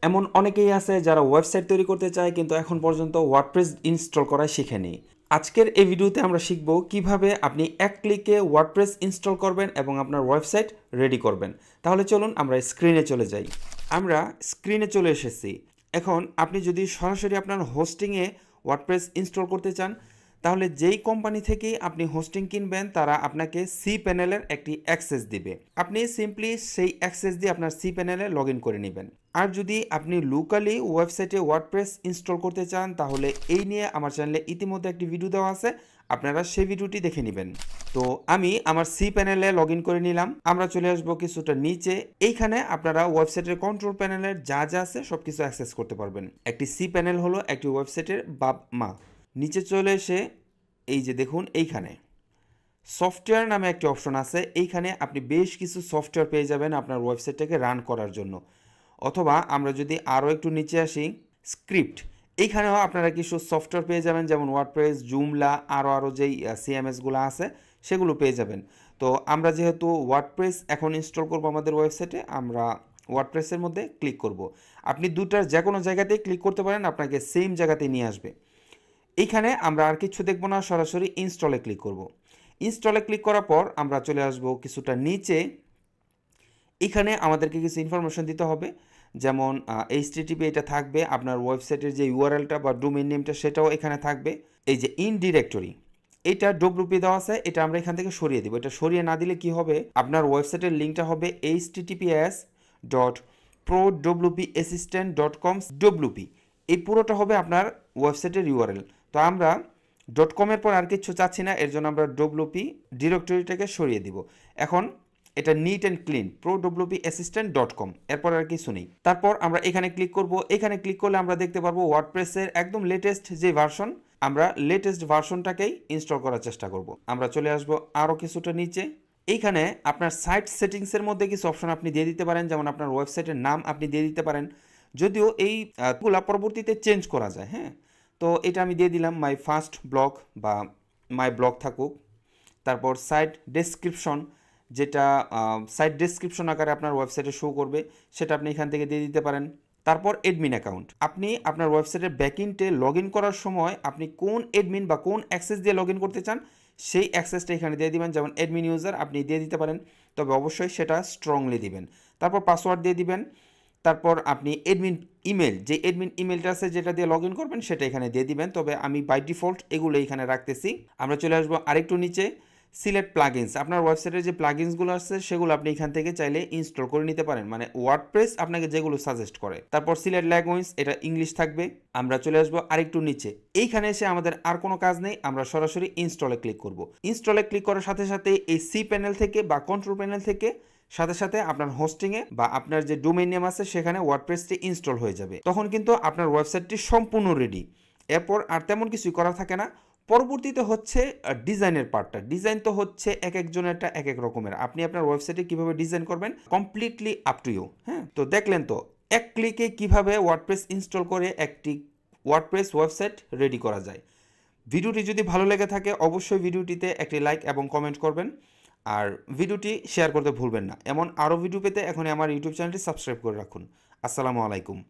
এমন অনেকেই আছে যারা ওয়েবসাইট তৈরি করতে চায় কিন্তু এখন পর্যন্ত ওয়ার্ডপ্রেস ইনস্টল করা শিখেনি। আজকের এই ভিডিওতে আমরা শিখব কিভাবে আপনি এক ক্লিকে ওয়ার্ডপ্রেস ইনস্টল করবেন এবং আপনার ওয়েবসাইট রেডি করবেন। তাহলে চলুন আমরা স্ক্রিনে চলে যাই। আমরা স্ক্রিনে চলে এসেছি। এখন আপনি যদি সরাসরি আপনার হোস্টিংয়ে ওয়ার্ডপ্রেস ইনস্টল করতে চান, তাহলে যেই কোম্পানি থেকেই আপনি হোস্টিং কিনবেন তারা আপনাকে সি প্যানেলের একটি অ্যাক্সেস দিবে। আপনি সিম্পলি সেই অ্যাক্সেস দিয়ে আপনার সি প্যানেলে লগ ইন করে নেবেন। আর যদি আপনি লোকালি ওয়েবসাইটে ওয়ার্ডপ্রেস ইনস্টল করতে চান, তাহলে এই নিয়ে আমার চ্যানেলে ইতিমধ্যে একটি ভিডিও দেওয়া আছে, আপনারা সেই ভিডিওটি দেখে নেবেন। তো আমি আমার সি প্যানেলে লগ ইন করে নিলাম। আমরা চলে আসবো কিছুটা নিচে। এইখানে আপনারা ওয়েবসাইটের কন্ট্রোল প্যানেলের যা যা আছে সব কিছু অ্যাক্সেস করতে পারবেন। একটি সি প্যানেল হলো একটি ওয়েবসাইটের বাপ মা। নিচে চলে এসে এই যে দেখুন, এইখানে সফটওয়্যার নামে একটি অপশন আছে। এইখানে আপনি বেশ কিছু সফটওয়্যার পেয়ে যাবেন আপনার ওয়েবসাইটটাকে রান করার জন্য। অথবা আমরা যদি আরও একটু নিচে আসি, স্ক্রিপ্ট, এইখানেও আপনারা কিছু সফটওয়্যার পেয়ে যাবেন, যেমন ওয়ার্ডপ্রেস, জুমলা, আরও যেই সিএমএসগুলো আছে সেগুলো পেয়ে যাবেন। তো আমরা যেহেতু ওয়ার্ডপ্রেস এখন ইনস্টল করব আমাদের ওয়েবসাইটে, আমরা ওয়ার্ডপ্রেসের মধ্যে ক্লিক করব। আপনি দুটার যে কোনো জায়গাতেই ক্লিক করতে পারেন, আপনাকে সেম জায়গাতেই নিয়ে আসবে। এইখানে আমরা আর কিছু দেখব না, সরাসরি ইনস্টলে ক্লিক করব। ইনস্টলে ক্লিক করার পর আমরা চলে আসব কিছুটা নিচে। এখানে আমাদেরকে কিছু ইনফরমেশন দিতে হবে, যেমন এইচটিটিপি এটা থাকবে, আপনার ওয়েবসাইটের যে ইউআরএলটা বা ডোমেইন নেমটা সেটাও এখানে থাকবে। এই যে ইন ডিরেক্টরি, এটা ডব্লিউপি দেওয়া আছে, এটা আমরা এখান থেকে সরিয়ে দিব। এটা সরিয়ে না দিলে কি হবে, আপনার ওয়েবসাইটের লিঙ্কটা হবে https.pro-wp-assistant.com wp। এই পুরোটা হবে আপনার ওয়েবসাইটের ইউআরএল। তো আমরা .com-এর পর আর কিছু চাচ্ছি না, এর জন্য আমরা ডব্লিউপি ডিরেক্টরিটাকে সরিয়ে দিব। এখন এটা নিট অ্যান্ড ক্লিন pro-wp-assistant.com, এরপর আর কিছু নেই। তারপর আমরা এখানে ক্লিক করব। এখানে ক্লিক করলে আমরা দেখতে পারবো ওয়ার্ডপ্রেসের একদম লেটেস্ট যে ভার্সন, আমরা লেটেস্ট ভার্সনটাকেই ইনস্টল করার চেষ্টা করব। আমরা চলে আসব আরও কিছুটা নিচে। এইখানে আপনার সাইট সেটিংসের মধ্যে কিছু অপশন আপনি দিয়ে দিতে পারেন, যেমন আপনার ওয়েবসাইটের নাম আপনি দিয়ে দিতে পারেন, যদিও এইগুলো পরবর্তীতে চেঞ্জ করা যায়। হ্যাঁ, তো এটা আমি দিয়ে দিলাম মাই ফার্স্ট ব্লগ বা মাই ব্লগ থাকুক। তারপর সাইট ডেসক্রিপশন, যেটা সাইট ডেসক্রিপশন আকারে আপনার ওয়েবসাইটে শো করবে, সেটা আপনি এখান থেকে দিয়ে দিতে পারেন। তারপর এডমিন অ্যাকাউন্ট, আপনি আপনার ওয়েবসাইটের ব্যাকএন্ডে লগ ইন করার সময় আপনি কোন এডমিন বা কোন অ্যাক্সেস দিয়ে লগ ইন করতে চান সেই অ্যাক্সেসটা এখানে দিয়ে দিবেন। যেমন এডমিন ইউজার আপনি দিয়ে দিতে পারেন, তবে অবশ্যই সেটা স্ট্রংলি দিবেন। তারপর পাসওয়ার্ড দিয়ে দিবেন। তারপর আপনি এডমিন ইমেল, যে এডমিন ইমেলটা আছে যেটা দিয়ে লগ ইন করবেন সেটা এখানে দিয়ে দিবেন, তবে আমি বাই ডিফল্ট এগুলো এখানে রাখতেছি। আমরা চলে আসবো আরেকটু নিচে, সিলেক্ট প্লাগইনস, আপনার ওয়েবসাইটের যে প্লাগইনসগুলো আছে সেগুলো আপনি এখান থেকে চাইলে ইনস্টল করে নিতে পারেন, মানে ওয়ার্ডপ্রেস আপনাকে যেগুলো সাজেস্ট করে। তারপর সিলেক্ট ল্যাঙ্গুয়েজ, এটা ইংলিশ থাকবে। আমরা চলে আসবো আরেকটু নিচে। এইখানে এসে আমাদের আর কোনো কাজ নেই, আমরা সরাসরি ইনস্টলে ক্লিক করব। ইনস্টলে ক্লিক করার সাথে সাথে এই সি প্যানেল থেকে বা কন্ট্রোল প্যানেল থেকে সাথে সাথে আপনার হোস্টিংয়ে বা আপনার যে ডোমেইন নেম আছে সেখানে ওয়ার্ডপ্রেসটি ইনস্টল হয়ে যাবে। তখন কিন্তু আপনার ওয়েবসাইটটি সম্পূর্ণ রেডি। এরপর আর তেমন কিছুই করা থাকে না। পরবর্তীতে হচ্ছে ডিজাইনের পার্টটা। ডিজাইন তো হচ্ছে এক একজনেরটা এক এক রকমের, আপনি আপনার ওয়েবসাইটে কীভাবে ডিজাইন করবেন কমপ্লিটলি আপ টু ইউ। হ্যাঁ, তো দেখলেন তো এক ক্লিকে কিভাবে ওয়ার্ডপ্রেস ইনস্টল করে একটি ওয়ার্ডপ্রেস ওয়েবসাইট রেডি করা যায়। ভিডিওটি যদি ভালো লেগে থাকে অবশ্যই ভিডিওটিতে একটি লাইক এবং কমেন্ট করবেন, আর ভিডিওটি শেয়ার করতে ভুলবেন না। এমন আরও ভিডিও পেতে এখনই আমার ইউটিউব চ্যানেলটি সাবস্ক্রাইব করে রাখুন। আসসালামু আলাইকুম।